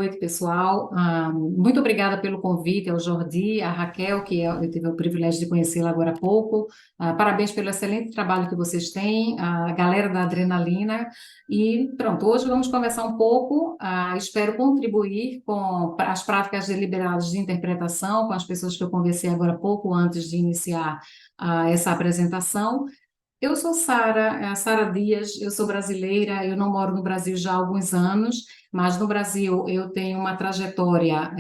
noite, pessoal. Muito obrigada pelo convite ao Jordi, à Raquel, eu tive o privilégio de conhecê-la agora há pouco. Parabéns pelo excelente trabalho que vocês têm, a galera da Adrenalina. E pronto, hoje vamos conversar um pouco. Espero contribuir com as práticas deliberadas de interpretação com as pessoas que eu conversei agora há pouco, antes de iniciar essa apresentação. Eu sou Sara, Sara Dias, eu sou brasileira, eu não moro no Brasil já há alguns anos, mas no Brasil eu tenho uma trajetória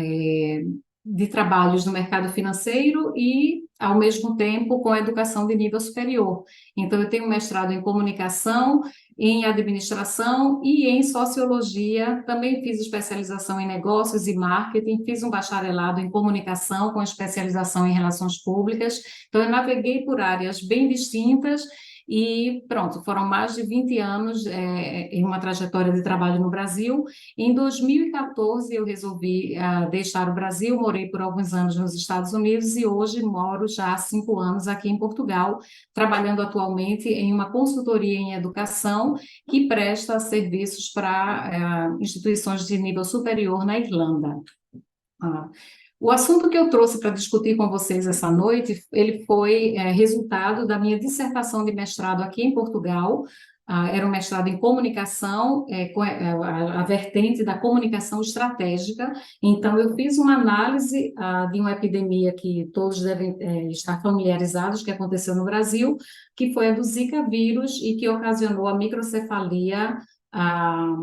de trabalhos no mercado financeiro e, ao mesmo tempo, com educação de nível superior. Então, eu tenho um mestrado em comunicação, em administração e em sociologia. Também fiz especialização em negócios e marketing, fiz um bacharelado em comunicação com especialização em relações públicas. Então, eu naveguei por áreas bem distintas e pronto, foram mais de 20 anos em uma trajetória de trabalho no Brasil. Em 2014, eu resolvi deixar o Brasil, morei por alguns anos nos Estados Unidos e hoje moro já há 5 anos aqui em Portugal, trabalhando atualmente em uma consultoria em educação que presta serviços para instituições de nível superior na Irlanda. Ah, o assunto que eu trouxe para discutir com vocês essa noite, ele foi resultado da minha dissertação de mestrado aqui em Portugal. Era um mestrado em comunicação, com a vertente da comunicação estratégica. Então, eu fiz uma análise de uma epidemia que todos devem estar familiarizados, que aconteceu no Brasil, que foi a do Zika vírus e que ocasionou a microcefalia, ah,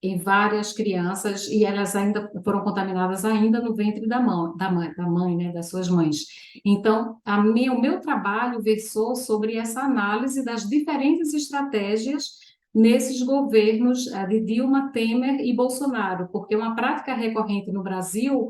em várias crianças e elas ainda foram contaminadas ainda no ventre da mãe, né, das suas mães. Então, o meu trabalho versou sobre essa análise das diferentes estratégias nesses governos de Dilma, Temer e Bolsonaro, porque uma prática recorrente no Brasil,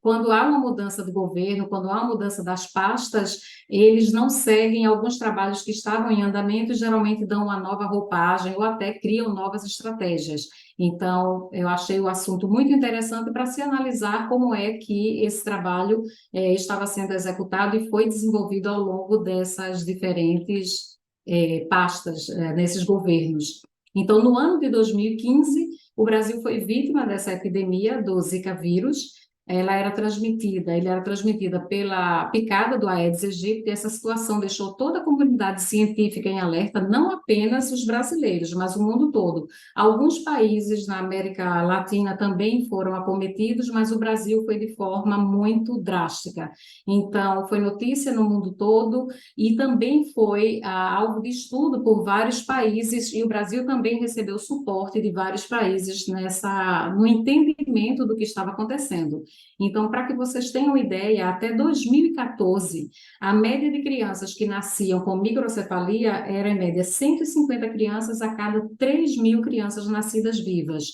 quando há uma mudança de governo, quando há uma mudança das pastas, eles não seguem alguns trabalhos que estavam em andamento e geralmente dão uma nova roupagem ou até criam novas estratégias. Então, eu achei o assunto muito interessante para se analisar como é que esse trabalho estava sendo executado e foi desenvolvido ao longo dessas diferentes pastas nesses governos. Então, no ano de 2015, o Brasil foi vítima dessa epidemia do Zika vírus. Ele era transmitida pela picada do Aedes aegypti, e essa situação deixou toda a comunidade científica em alerta, não apenas os brasileiros, mas o mundo todo. Alguns países na América Latina também foram acometidos, mas o Brasil foi de forma muito drástica. Então, foi notícia no mundo todo e também foi alvo de estudo por vários países, e o Brasil também recebeu suporte de vários países no entendimento do que estava acontecendo. Então, para que vocês tenham ideia, até 2014, a média de crianças que nasciam com microcefalia era, em média, 150 crianças a cada 3.000 crianças nascidas vivas.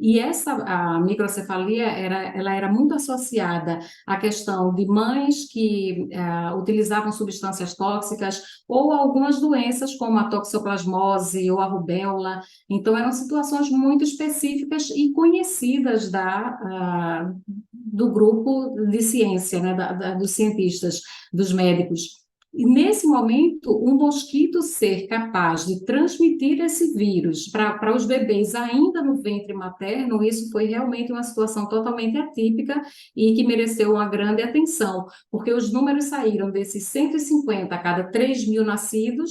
E a microcefalia ela era muito associada à questão de mães que utilizavam substâncias tóxicas ou algumas doenças como a toxoplasmose ou a rubéola. Então, eram situações muito específicas e conhecidas do grupo de ciência, né, dos cientistas, dos médicos. E nesse momento, um mosquito ser capaz de transmitir esse vírus para os bebês ainda no ventre materno, isso foi realmente uma situação totalmente atípica e que mereceu uma grande atenção, porque os números saíram desses 150 a cada 3.000 nascidos,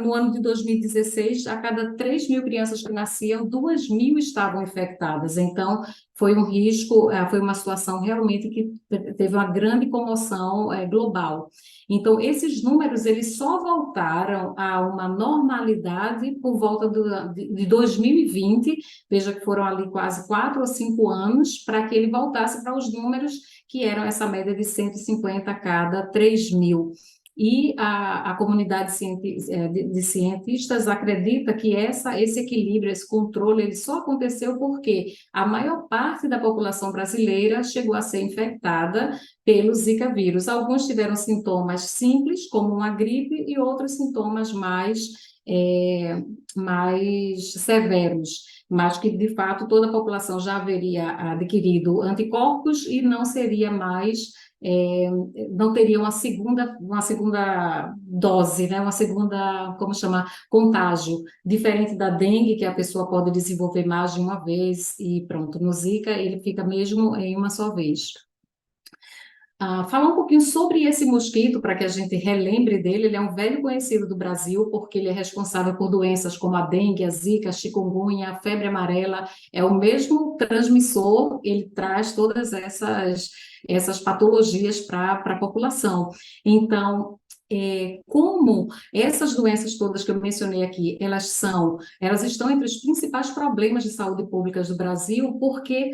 no ano de 2016, a cada 3.000 crianças que nasciam, 2.000 estavam infectadas. Então, foi um risco, foi uma situação realmente que teve uma grande comoção global. Então, esses números, eles só voltaram a uma normalidade por volta de 2020, veja que foram ali quase 4 ou 5 anos, para que ele voltasse para os números que eram essa média de 150 a cada 3.000. E a comunidade de cientistas acredita que esse equilíbrio, esse controle, ele só aconteceu porque a maior parte da população brasileira chegou a ser infectada pelo Zika vírus. Alguns tiveram sintomas simples, como uma gripe, e outros sintomas mais mais severos, mas que, de fato, toda a população já haveria adquirido anticorpos e não seria mais, é, não teria uma segunda dose, né? Uma segunda, como chama, contágio, diferente da dengue, que a pessoa pode desenvolver mais de uma vez e pronto, no Zika ele fica mesmo em uma só vez. Falar um pouquinho sobre esse mosquito, para que a gente relembre dele. Ele é um velho conhecido do Brasil, porque ele é responsável por doenças como a dengue, a zika, a chikungunya, a febre amarela. É o mesmo transmissor, ele traz todas essas patologias para a população. Então, como essas doenças todas que eu mencionei aqui, elas estão entre os principais problemas de saúde pública do Brasil, porque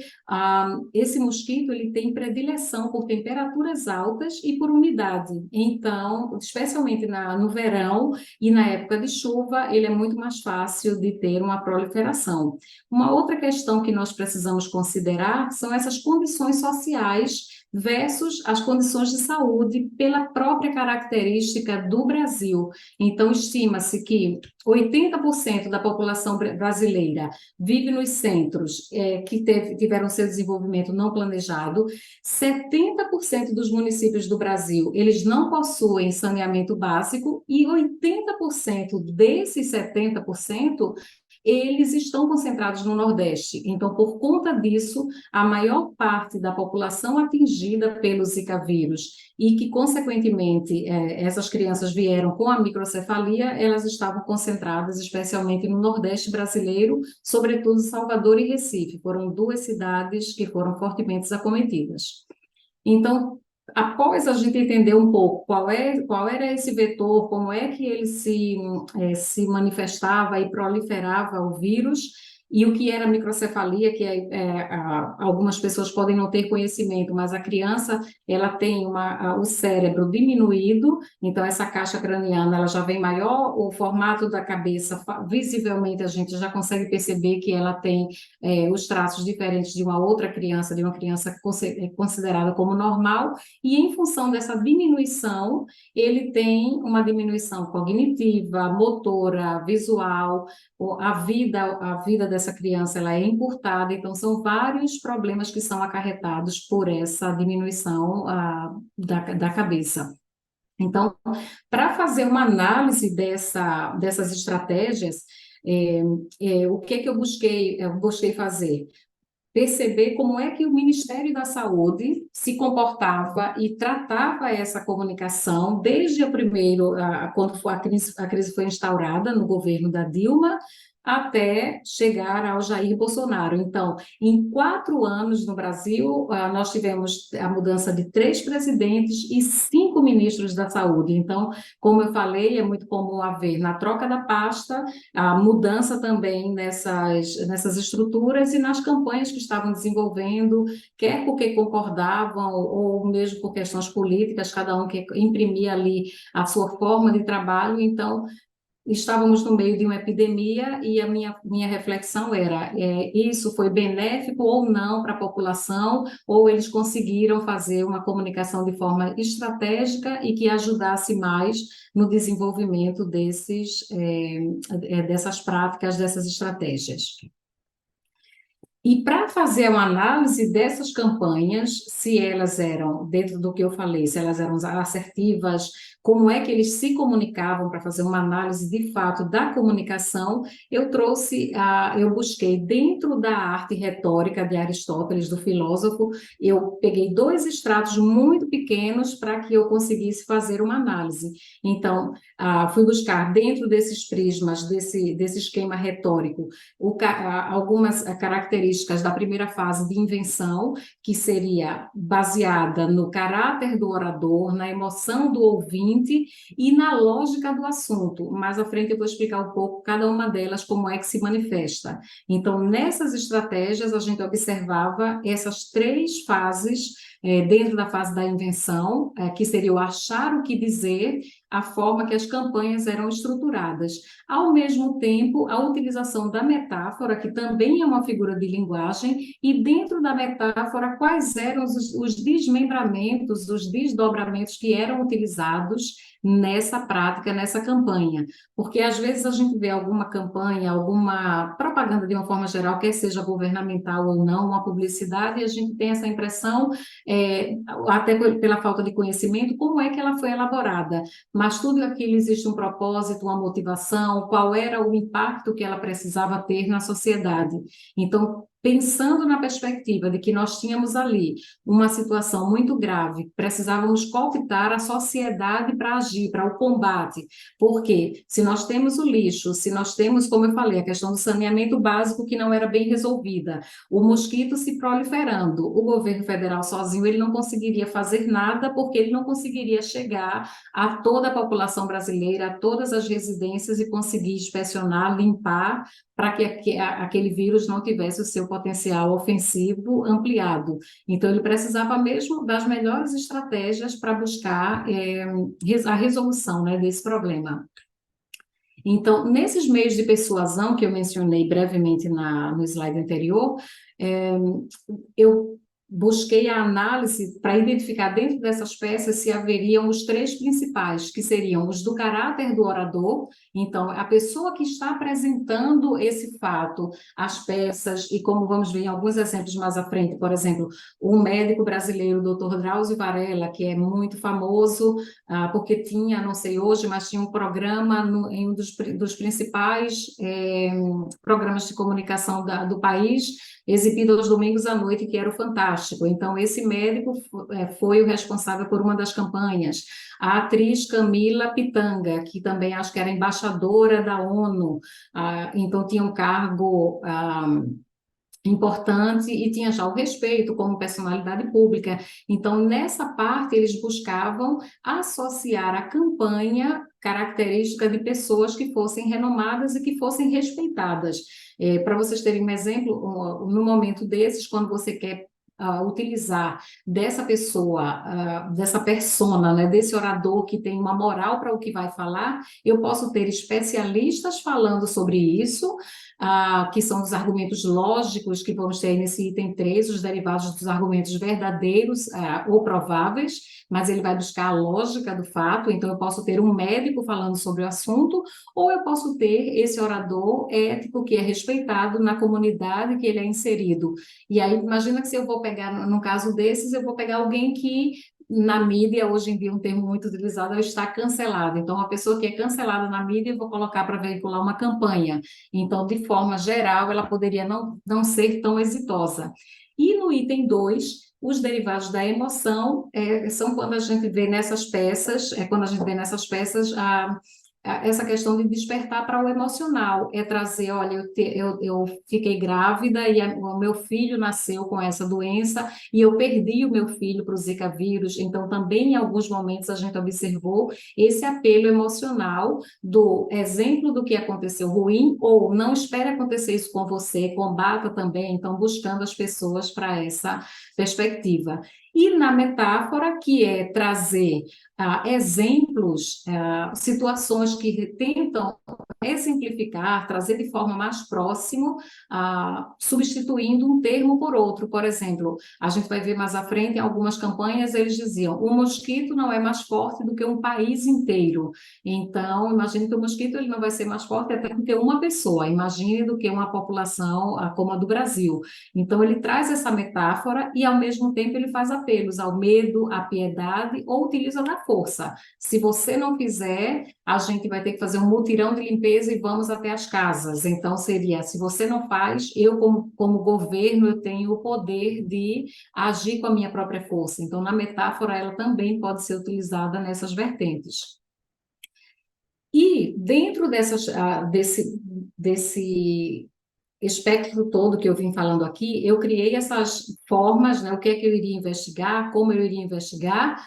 esse mosquito ele tem predileção por temperaturas altas e por umidade. Então, especialmente no verão e na época de chuva, ele é muito mais fácil de ter uma proliferação. Uma outra questão que nós precisamos considerar são essas condições sociais versus as condições de saúde pela própria característica do Brasil. Então, estima-se que 80% da população brasileira vive nos centros que tiveram seu desenvolvimento não planejado. 70% dos municípios do Brasil, eles não possuem saneamento básico e 80% desses 70% eles estão concentrados no Nordeste. Então, por conta disso, a maior parte da população atingida pelo Zika vírus e que, consequentemente, essas crianças vieram com a microcefalia, elas estavam concentradas especialmente no Nordeste brasileiro, sobretudo Salvador e Recife. Foram duas cidades que foram fortemente acometidas. Então, após a gente entender um pouco qual era esse vetor, como é que ele se manifestava e proliferava o vírus, e o que era microcefalia, que algumas pessoas podem não ter conhecimento, mas a criança ela tem o cérebro diminuído, então essa caixa craniana ela já vem maior, o formato da cabeça, visivelmente a gente já consegue perceber que ela tem os traços diferentes de uma outra criança, de uma criança considerada como normal, e em função dessa diminuição, ele tem uma diminuição cognitiva, motora, visual, a vida dessa criança ela é encurtada, então são vários problemas que são acarretados por essa diminuição da cabeça. Então, para fazer uma análise dessas estratégias, o que eu busquei fazer? Perceber como é que o Ministério da Saúde se comportava e tratava essa comunicação desde quando a crise foi instaurada no governo da Dilma, até chegar ao Jair Bolsonaro. Então, em 4 anos no Brasil, nós tivemos a mudança de 3 presidentes e 5 ministros da saúde. Então, como eu falei, é muito comum haver na troca da pasta a mudança também nessas estruturas e nas campanhas que estavam desenvolvendo, quer porque concordavam ou mesmo por questões políticas, cada um que imprimia ali a sua forma de trabalho. Então, estávamos no meio de uma epidemia e a minha reflexão era, isso foi benéfico ou não para a população, ou eles conseguiram fazer uma comunicação de forma estratégica e que ajudasse mais no desenvolvimento dessas práticas, dessas estratégias. E para fazer uma análise dessas campanhas, se elas eram, dentro do que eu falei, se elas eram assertivas, como é que eles se comunicavam, para fazer uma análise de fato da comunicação, eu busquei dentro da arte retórica de Aristóteles, do filósofo, eu peguei 2 extratos muito pequenos para que eu conseguisse fazer uma análise. Então, fui buscar dentro desses prismas, desse esquema retórico, algumas características da primeira fase de invenção, que seria baseada no caráter do orador, na emoção do ouvinte e na lógica do assunto. Mais à frente eu vou explicar um pouco cada uma delas, como é que se manifesta. Então, nessas estratégias, a gente observava essas 3 fases, dentro da fase da invenção, que seria o achar o que dizer, a forma que as campanhas eram estruturadas. Ao mesmo tempo, a utilização da metáfora, que também é uma figura de linguagem, e dentro da metáfora, quais eram os desmembramentos, os desdobramentos que eram utilizados nessa prática, nessa campanha. Porque às vezes a gente vê alguma campanha, alguma propaganda de uma forma geral, quer seja governamental ou não, uma publicidade, e a gente tem essa impressão, até pela falta de conhecimento, como é que ela foi elaborada. Mas tudo aquilo existe um propósito, uma motivação, qual era o impacto que ela precisava ter na sociedade. Então, pensando na perspectiva de que nós tínhamos ali uma situação muito grave, precisávamos cooptar a sociedade para agir, para o combate, porque se nós temos o lixo, se nós temos, como eu falei, a questão do saneamento básico que não era bem resolvida, o mosquito se proliferando, o governo federal sozinho ele não conseguiria fazer nada, porque ele não conseguiria chegar a toda a população brasileira, a todas as residências e conseguir inspecionar, limpar, para que aquele vírus não tivesse o seu potencial ofensivo ampliado. Então, ele precisava mesmo das melhores estratégias para buscar a resolução, né, desse problema. Então, nesses meios de persuasão que eu mencionei brevemente no slide anterior, eu busquei a análise para identificar dentro dessas peças se haveriam os três principais, que seriam os do caráter do orador. Então, a pessoa que está apresentando esse fato, as peças, e como vamos ver em alguns exemplos mais à frente, por exemplo, um médico brasileiro, o Dr. Drauzio Varella, que é muito famoso, porque tinha, não sei hoje, mas tinha um programa em um dos principais programas de comunicação do país, exibido aos domingos à noite, que era o Fantástico. Então, esse médico foi o responsável por uma das campanhas. A atriz Camila Pitanga, que também acho que era embaixadora da ONU, então tinha um cargo importante e tinha já o respeito como personalidade pública. Então, nessa parte, eles buscavam associar a campanha característica de pessoas que fossem renomadas e que fossem respeitadas. Para vocês terem um exemplo, no momento desses, quando você quer utilizar dessa pessoa, dessa persona, né, desse orador que tem uma moral para o que vai falar, eu posso ter especialistas falando sobre isso, que são os argumentos lógicos que vamos ter aí nesse item 3, os derivados dos argumentos verdadeiros ou prováveis, mas ele vai buscar a lógica do fato. Então eu posso ter um médico falando sobre o assunto, ou eu posso ter esse orador ético que é respeitado na comunidade que ele é inserido. E aí imagina que se eu vou pegar, no caso desses, eu vou pegar alguém que na mídia, hoje em dia, um termo muito utilizado é o está cancelado. Então, uma pessoa que é cancelada na mídia, eu vou colocar para veicular uma campanha. Então, de forma geral, ela poderia não ser tão exitosa. E no item 2, os derivados da emoção são quando a gente vê nessas peças, essa questão de despertar para o emocional, é trazer, olha, eu fiquei grávida e o meu filho nasceu com essa doença e eu perdi o meu filho para o Zika vírus, então também em alguns momentos a gente observou esse apelo emocional do exemplo do que aconteceu ruim, ou não espere acontecer isso com você, combata também, então buscando as pessoas para essa perspectiva. E na metáfora, que é trazer exemplos, situações que tentam exemplificar, trazer de forma mais próxima, substituindo um termo por outro. Por exemplo, a gente vai ver mais à frente, em algumas campanhas, eles diziam, o mosquito não é mais forte do que um país inteiro. Então, imagine que o mosquito ele não vai ser mais forte até do que uma pessoa, imagine do que uma população como a do Brasil. Então, ele traz essa metáfora e, ao mesmo tempo, ele faz apelos ao medo, à piedade, ou utiliza da força. Se você não fizer, a gente vai ter que fazer um mutirão de limpeza e vamos até as casas. Então, seria, se você não faz, eu, como governo, eu tenho o poder de agir com a minha própria força. Então, na metáfora, ela também pode ser utilizada nessas vertentes. E dentro desse espectro todo que eu vim falando aqui, eu criei essas formas, né, o que é que eu iria investigar, como eu iria investigar,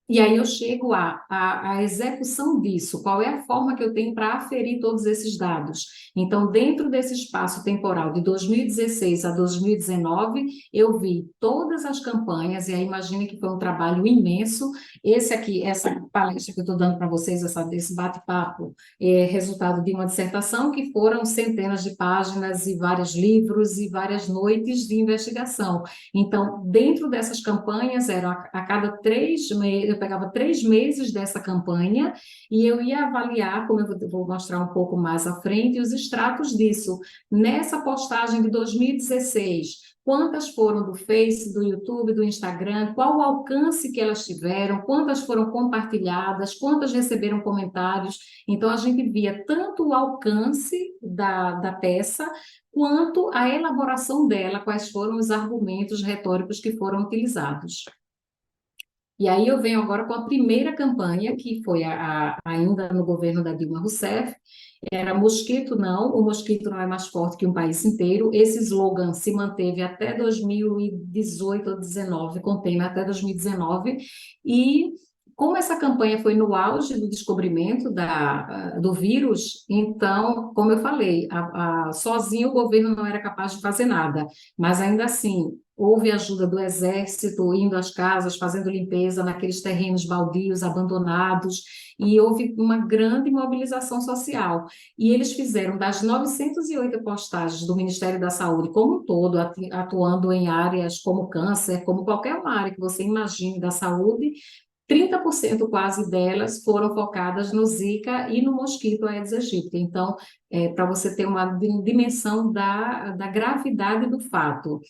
e aí eu chego à execução disso, qual é a forma que eu tenho para aferir todos esses dados. Então, dentro desse espaço temporal de 2016 a 2019, eu vi todas as campanhas, e aí imagine que foi um trabalho imenso. Esse aqui, essa palestra que eu estou dando para vocês, esse bate-papo, é resultado de uma dissertação que foram centenas de páginas e vários livros e várias noites de investigação. Então, dentro dessas campanhas, eram a cada 3 meses, pegava 3 meses dessa campanha e eu ia avaliar, como eu vou mostrar um pouco mais à frente, os extratos disso. Nessa postagem de 2016, quantas foram do Face, do YouTube, do Instagram, qual o alcance que elas tiveram, quantas foram compartilhadas, quantas receberam comentários. Então, a gente via tanto o alcance da peça, quanto a elaboração dela, quais foram os argumentos retóricos que foram utilizados. E aí eu venho agora com a primeira campanha, que foi ainda no governo da Dilma Rousseff, era mosquito não, o mosquito não é mais forte que um país inteiro. Esse slogan se manteve até 2018 ou 2019, contém até 2019, e como essa campanha foi no auge do descobrimento do vírus, então, como eu falei, sozinho o governo não era capaz de fazer nada, mas ainda assim, houve ajuda do Exército, indo às casas, fazendo limpeza naqueles terrenos baldios, abandonados, e houve uma grande mobilização social. E eles fizeram das 908 postagens do Ministério da Saúde como um todo, atuando em áreas como câncer, como qualquer uma área que você imagine da saúde, 30% quase delas foram focadas no Zika e no mosquito Aedes aegypti. Então, para você ter uma dimensão da gravidade do fato.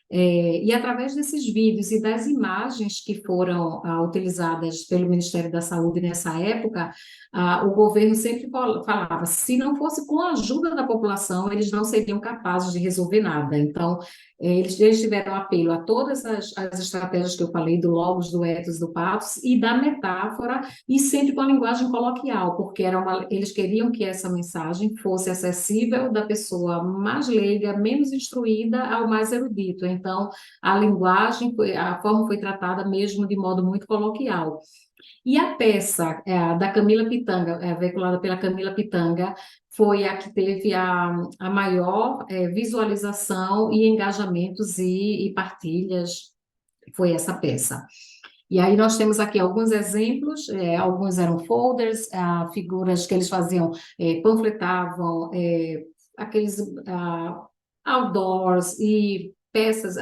E através desses vídeos e das imagens que foram utilizadas pelo Ministério da Saúde nessa época, o governo sempre falava, se não fosse com a ajuda da população, eles não seriam capazes de resolver nada. Então, eles tiveram apelo a todas as estratégias que eu falei, do logos, do ethos, do pathos, e da metáfora, e sempre com a linguagem coloquial, porque eles queriam que essa mensagem fosse acessível da pessoa mais leiga, menos instruída, ao mais erudito. Então, a linguagem, a forma foi tratada mesmo de modo muito coloquial. E a peça da Camila Pitanga, veiculada pela Camila Pitanga, foi a que teve a maior visualização e engajamentos e partilhas, foi essa peça. E aí nós temos aqui alguns exemplos, alguns eram folders, figuras que eles faziam, panfletavam, aqueles outdoors e peças,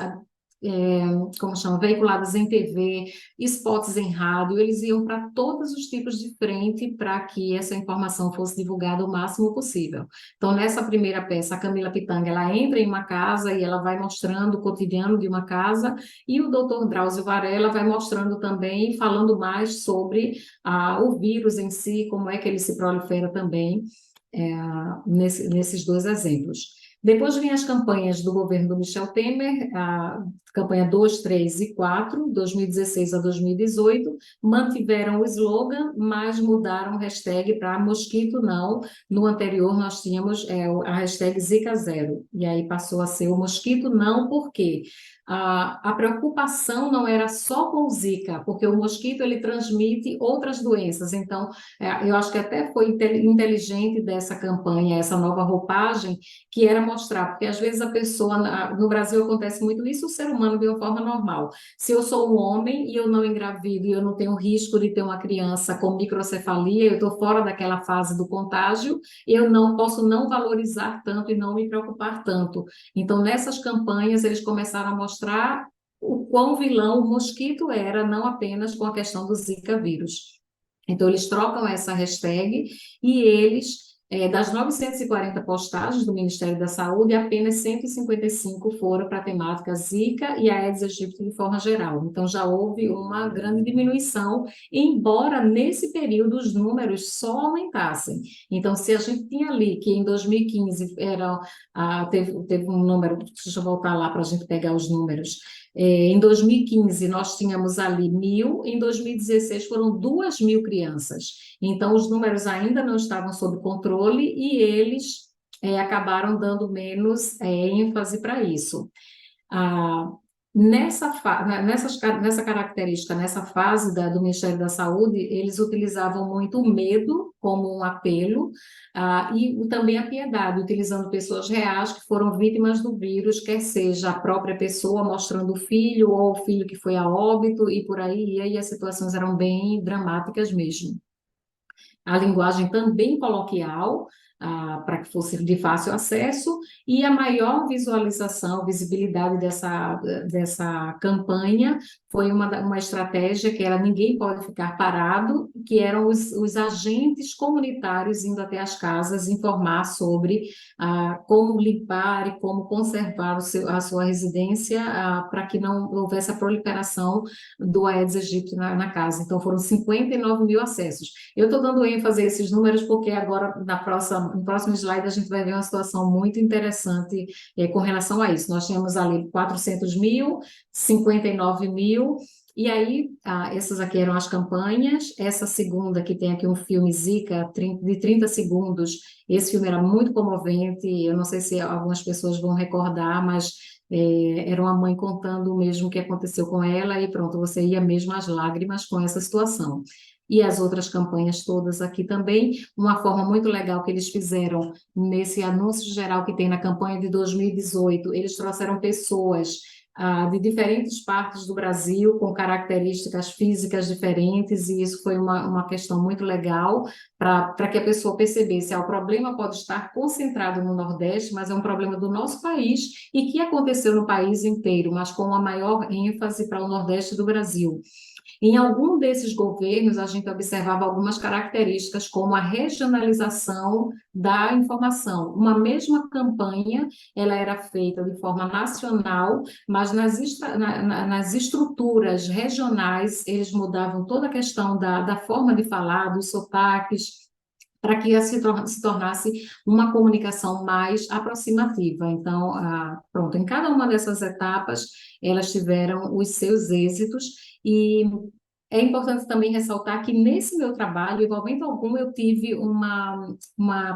como chama, veiculadas em TV, spots em rádio, eles iam para todos os tipos de frente para que essa informação fosse divulgada o máximo possível. Então, nessa primeira peça, a Camila Pitanga, ela entra em uma casa e ela vai mostrando o cotidiano de uma casa, e o doutor Drauzio Varela vai mostrando também, falando mais sobre o vírus em si, como é que ele se prolifera também, nesses dois exemplos. Depois vêm as campanhas do governo do Michel Temer, a campanha 2, 3 e 4, 2016 a 2018, mantiveram o slogan, mas mudaram o hashtag para mosquito não. No anterior nós tínhamos a hashtag Zika Zero, e aí passou a ser o mosquito não, por quê? A preocupação não era só com o Zika, porque o mosquito ele transmite outras doenças, então eu acho que até foi inteligente dessa campanha, essa nova roupagem, que era mostrar, porque às vezes a pessoa, no Brasil acontece muito isso, o ser humano de uma forma normal. Se eu sou um homem e eu não engravido e eu não tenho risco de ter uma criança com microcefalia, eu estou fora daquela fase do contágio, eu não posso não valorizar tanto e não me preocupar tanto. Então, nessas campanhas, eles começaram a mostrar o quão vilão o mosquito era, não apenas com a questão do Zika vírus. Então, eles trocam essa hashtag e eles, das 940 postagens do Ministério da Saúde, apenas 155 foram para a temática Zika e Aedes aegypti de forma geral. Então, já houve uma grande diminuição, embora nesse período os números só aumentassem. Então, se a gente tinha ali que em 2015 teve um número, deixa eu voltar lá para a gente pegar os números. Em 2015, nós tínhamos ali 1.000, em 2016 foram 2.000 crianças. Então, os números ainda não estavam sob controle e eles acabaram dando menos ênfase para isso. Nessa característica, nessa fase do Ministério da Saúde, eles utilizavam muito o medo como um apelo, e também a piedade, utilizando pessoas reais que foram vítimas do vírus, quer seja a própria pessoa mostrando o filho, ou o filho que foi a óbito, e por aí ia, e as situações eram bem dramáticas mesmo. A linguagem também coloquial, para que fosse de fácil acesso, e a maior visualização, visibilidade dessa campanha foi uma estratégia que era Ninguém Pode Ficar Parado, que eram os agentes comunitários indo até as casas informar sobre como limpar e como conservar a sua residência para que não houvesse a proliferação do Aedes aegypti na casa. Então, foram 59 mil acessos. Eu estou dando ênfase a esses números porque agora, no próximo slide, a gente vai ver uma situação muito interessante com relação a isso. Nós tínhamos ali 400 mil, 59 mil, e aí, essas aqui eram as campanhas. Essa segunda, que tem aqui um filme Zika, de 30 segundos, esse filme era muito comovente, eu não sei se algumas pessoas vão recordar, mas era uma mãe contando o mesmo que aconteceu com ela, e pronto, você ia mesmo às lágrimas com essa situação. E as outras campanhas todas aqui também, uma forma muito legal que eles fizeram nesse anúncio geral que tem na campanha de 2018, eles trouxeram pessoas de diferentes partes do Brasil, com características físicas diferentes, e isso foi uma questão muito legal para que a pessoa percebesse, o problema pode estar concentrado no Nordeste, mas é um problema do nosso país e que aconteceu no país inteiro, mas com uma maior ênfase para o Nordeste do Brasil. Em algum desses governos, a gente observava algumas características, como a regionalização da informação. Uma mesma campanha, ela era feita de forma nacional, mas nas estruturas regionais, eles mudavam toda a questão da forma de falar, dos sotaques, para que se tornasse uma comunicação mais aproximativa. Então, pronto, em cada uma dessas etapas, elas tiveram os seus êxitos, e é importante também ressaltar que nesse meu trabalho, em momento algum, eu tive uma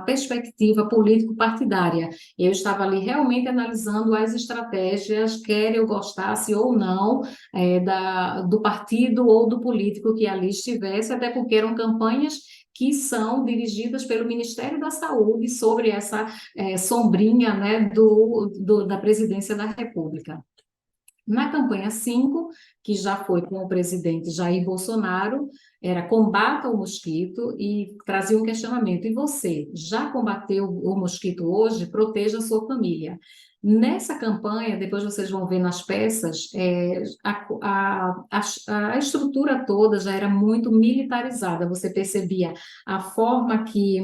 perspectiva político-partidária. Eu estava ali realmente analisando as estratégias, quer eu gostasse ou não, do partido ou do político que ali estivesse, até porque eram campanhas que são dirigidas pelo Ministério da Saúde sobre essa sombrinha, né, da presidência da República. Na campanha 5, que já foi com o presidente Jair Bolsonaro, era combata o mosquito, e trazia um questionamento: e você, já combateu o mosquito hoje? Proteja a sua família. Nessa campanha, depois vocês vão ver nas peças, a estrutura toda já era muito militarizada. Você percebia a forma que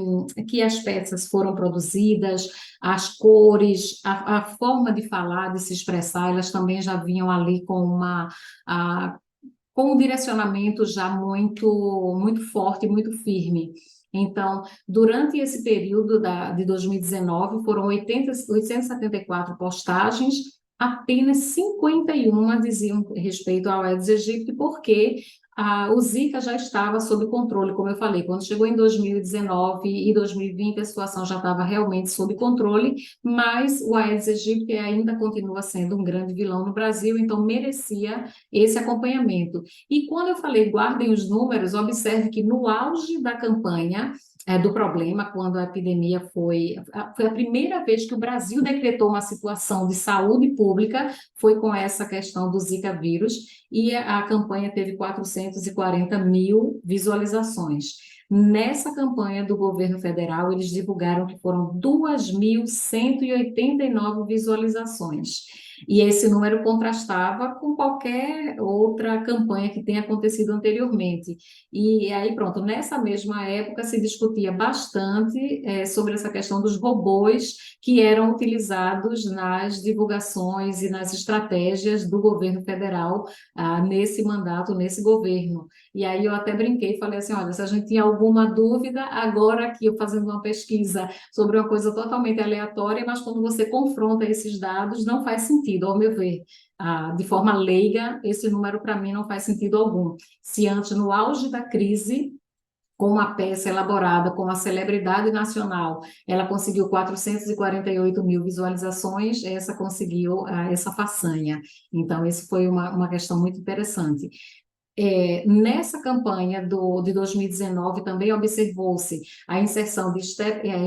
as peças foram produzidas, as cores, a forma de falar, de se expressar, elas também já vinham ali com um direcionamento já muito forte, muito firme. Então, durante esse período de 2019, foram 874 postagens, apenas 51 diziam respeito ao Aedes aegypti, porque o Zika já estava sob controle, como eu falei. Quando chegou em 2019 e 2020, a situação já estava realmente sob controle, mas o Aedes aegypti ainda continua sendo um grande vilão no Brasil, então merecia esse acompanhamento. E quando eu falei guardem os números, observe que no auge da campanha do problema, quando a epidemia foi a primeira vez que o Brasil decretou uma situação de saúde pública, foi com essa questão do Zika vírus, e a campanha teve 440 mil visualizações. Nessa campanha do governo federal, eles divulgaram que foram 2.189 visualizações. E esse número contrastava com qualquer outra campanha que tenha acontecido anteriormente. E aí, pronto, nessa mesma época se discutia bastante sobre essa questão dos robôs que eram utilizados nas divulgações e nas estratégias do governo federal nesse mandato, nesse governo. E aí eu até brinquei e falei assim: olha, se a gente tinha alguma dúvida, agora aqui eu fazendo uma pesquisa sobre uma coisa totalmente aleatória, mas quando você confronta esses dados, não faz sentido, ao meu ver. De forma leiga, esse número para mim não faz sentido algum. Se antes, no auge da crise, com uma peça elaborada com a celebridade nacional, ela conseguiu 448 mil visualizações, essa conseguiu essa façanha. Então, isso foi uma questão muito interessante. Nessa campanha de 2019 também observou-se a inserção de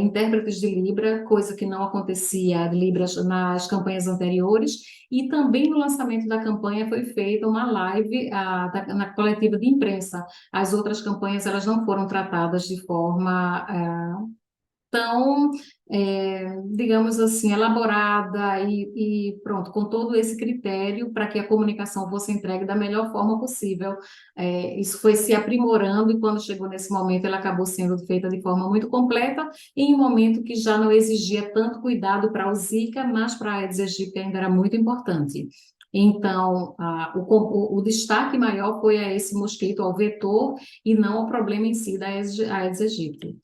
intérpretes de Libra, coisa que não acontecia de Libras nas campanhas anteriores, e também no lançamento da campanha foi feita uma live na coletiva de imprensa. As outras campanhas elas não foram tratadas de forma tão, digamos assim, elaborada e pronto, com todo esse critério para que a comunicação fosse entregue da melhor forma possível. Isso foi se aprimorando e quando chegou nesse momento ela acabou sendo feita de forma muito completa em um momento que já não exigia tanto cuidado para o Zika, mas para a Aedes aegypti ainda era muito importante. Então, o destaque maior foi a esse mosquito, ao vetor, e não ao problema em si da Aedes aegypti.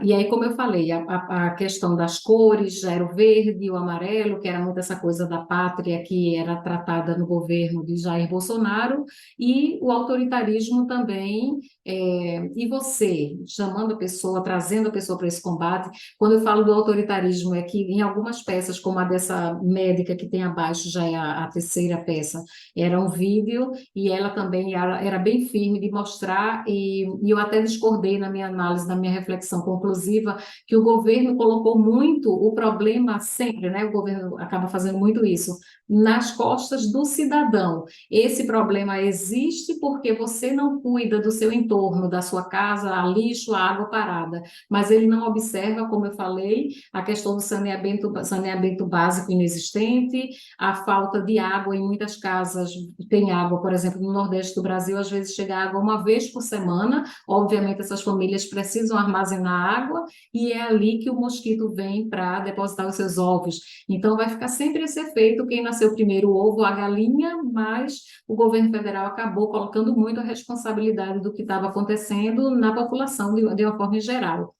E aí, como eu falei, a questão das cores, já era o verde e o amarelo, que era muito essa coisa da pátria que era tratada no governo de Jair Bolsonaro, e o autoritarismo também, e você, chamando a pessoa, trazendo a pessoa para esse combate. Quando eu falo do autoritarismo, é que em algumas peças, como a dessa médica que tem abaixo, já é a terceira peça, era um vídeo, e ela também era bem firme de mostrar, e eu até discordei na minha análise, na minha reflexão conclusiva, que o governo colocou muito o problema sempre, né? O governo acaba fazendo muito isso, nas costas do cidadão. Esse problema existe porque você não cuida do seu entorno, da sua casa, a lixo, a água parada, mas ele não observa, como eu falei, a questão do saneamento básico inexistente, a falta de água em muitas casas. Tem água, por exemplo, no Nordeste do Brasil, às vezes chega água uma vez por semana. Obviamente, essas famílias precisam armazenar água e é ali que o mosquito vem para depositar os seus ovos. Então, vai ficar sempre esse efeito: quem nasceu primeiro, o ovo, a galinha, mas o governo federal acabou colocando muito a responsabilidade do que estava acontecendo na população de uma forma geral.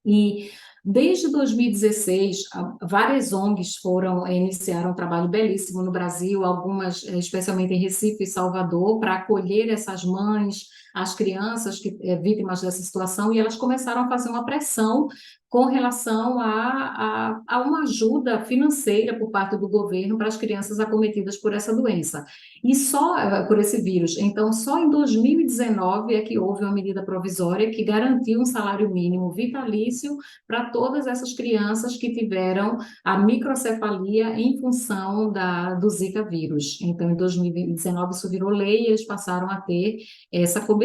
E desde 2016, várias ONGs iniciaram um trabalho belíssimo no Brasil, algumas, especialmente em Recife e Salvador, para acolher essas mães, as crianças vítimas dessa situação, e elas começaram a fazer uma pressão com relação a uma ajuda financeira por parte do governo para as crianças acometidas por essa doença. E só por esse vírus. Então, só em 2019 é que houve uma medida provisória que garantiu um salário mínimo vitalício para todas essas crianças que tiveram a microcefalia em função do Zika vírus. Então, em 2019 isso virou lei e eles passaram a ter essa cobertura.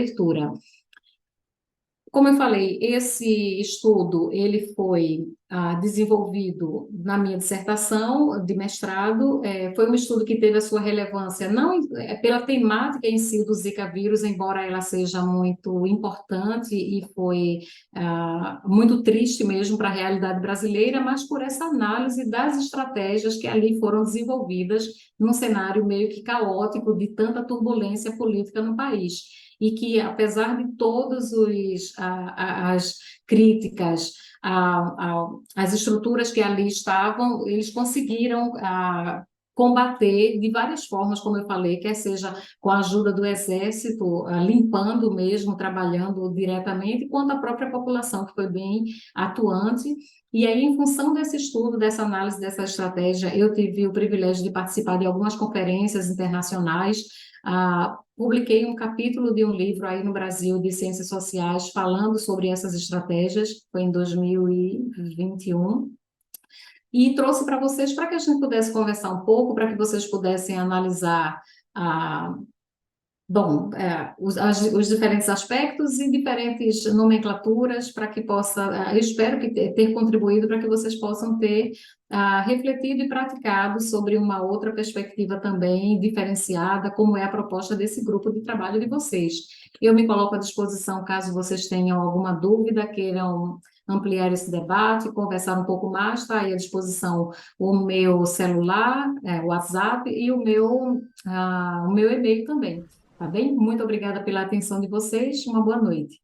Como eu falei, esse estudo ele foi desenvolvido na minha dissertação de mestrado. Foi um estudo que teve a sua relevância não pela temática em si do Zika vírus, embora ela seja muito importante e foi muito triste mesmo para a realidade brasileira, mas por essa análise das estratégias que ali foram desenvolvidas num cenário meio que caótico de tanta turbulência política no país e que, apesar de todas as críticas às estruturas que ali estavam, eles conseguiram combater de várias formas, como eu falei, quer seja com a ajuda do Exército, limpando mesmo, trabalhando diretamente, quanto a própria população, que foi bem atuante. E aí, em função desse estudo, dessa análise, dessa estratégia, eu tive o privilégio de participar de algumas conferências internacionais. Publiquei um capítulo de um livro aí no Brasil de ciências sociais falando sobre essas estratégias, foi em 2021, e trouxe para vocês para que a gente pudesse conversar um pouco, para que vocês pudessem analisar a bom, os diferentes aspectos e diferentes nomenclaturas para que possa, eu espero que ter contribuído para que vocês possam ter refletido e praticado sobre uma outra perspectiva também diferenciada, como é a proposta desse grupo de trabalho de vocês. Eu me coloco à disposição caso vocês tenham alguma dúvida, queiram ampliar esse debate, conversar um pouco mais, está aí à disposição o meu celular, o WhatsApp e o meu e-mail também. Tá bem? Muito obrigada pela atenção de vocês. Uma boa noite.